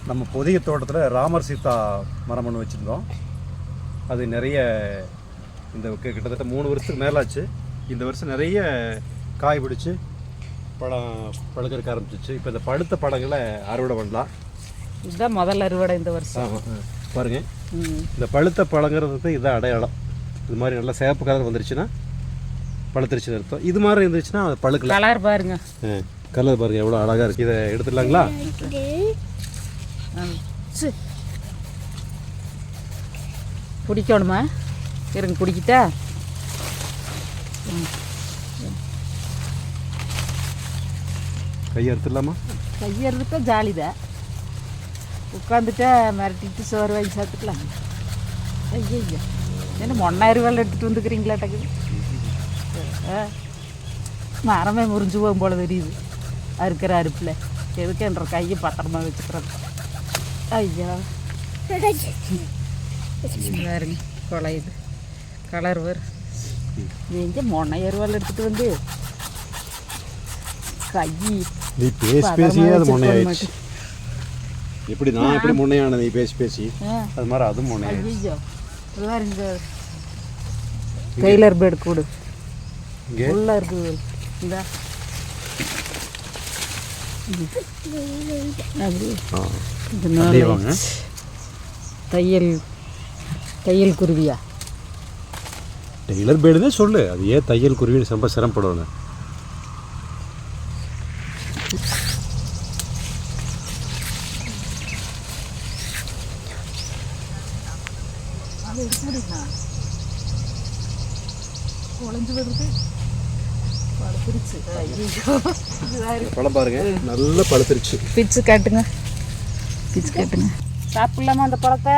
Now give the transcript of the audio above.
நம்ம புதிய தோட்டத்தில் ராமர் சீதா மரம் ஒன்று வச்சுருந்தோம். அது நிறைய இந்த கிட்டத்தட்ட 3 வருஷத்துக்கு மேலாச்சு. இந்த வருஷம் நிறைய காய் பிடிச்சி பழம் பழுக்கிறதுக்கு ஆரம்பிச்சிச்சு. இப்போ இந்த பழுத்த பழங்களை அறுவடை பண்ணலாம். இதுதான் முதல் அறுவடை இந்த வருஷம். பாருங்கள், இந்த பழுத்த பழங்கிறதுக்கு இதுதான் அடையாளம். இது மாதிரி நல்லா சேப்பு கலர் வந்துருச்சுன்னா பழுத்துருச்சுன்னு அர்த்தம். இது மாதிரி இருந்துச்சுன்னா அது பழுக்கல. கலர் பாருங்க, கலர் பாருங்கள் எவ்வளோ அழகாக இருக்குது. இதை எடுத்துடலாங்களா? பிடிக்கணுமா? இருங்க பிடிக்கிட்டா. கையை எடுத்துடலாமா? கையை எடுத்துட்டா ஜாலிதான். உட்காந்துட்டா மிரட்டிட்டு சோறு வாங்கி சாப்பிட்டுக்கலாம். ஐயோ என்ன மொன்னாயிரம் எடுத்துகிட்டு வந்துக்கிறீங்களாட்டக்குது. மரமே முறிஞ்சு போகும் போல தெரியுது அறுக்கிற அறுப்பில். எதுக்கு என்ற கையை பத்திரமா வச்சுக்கிறது. ஐயா பாருங்க குழையுது, கலர் வரும். எங்கே மொன்னையறுவால் எடுத்துகிட்டு வந்து கை நீ பேசி பேசியே அது முன்னையாயிடுச்சு. எப்படி நான் எப்படி முன்னையானது? நீ பேசி பேசி அது மாதிரி அதுவும் முன்னையாயிடுச்சு. ஐயோ பாருங்க, டெய்லர் பேர்டு கூடு இங்கே உள்ள இருக்குது. இந்த தையல் தையல் குருவியா? டெய்லர் பேர்டு தான் சொல்லு. அது ஏன் தையல் குருவின்னு ரொம்ப சிரமப்படுவாங்க. குழஞ்சு வருது, பழுத்துருச்சு. பழம் பாருங்க நல்லா பழுத்துருச்சு. பிச்சு காட்டுங்க, பிச்சு காட்டுங்க. சாப்பிடலாமா அந்த பழத்தை?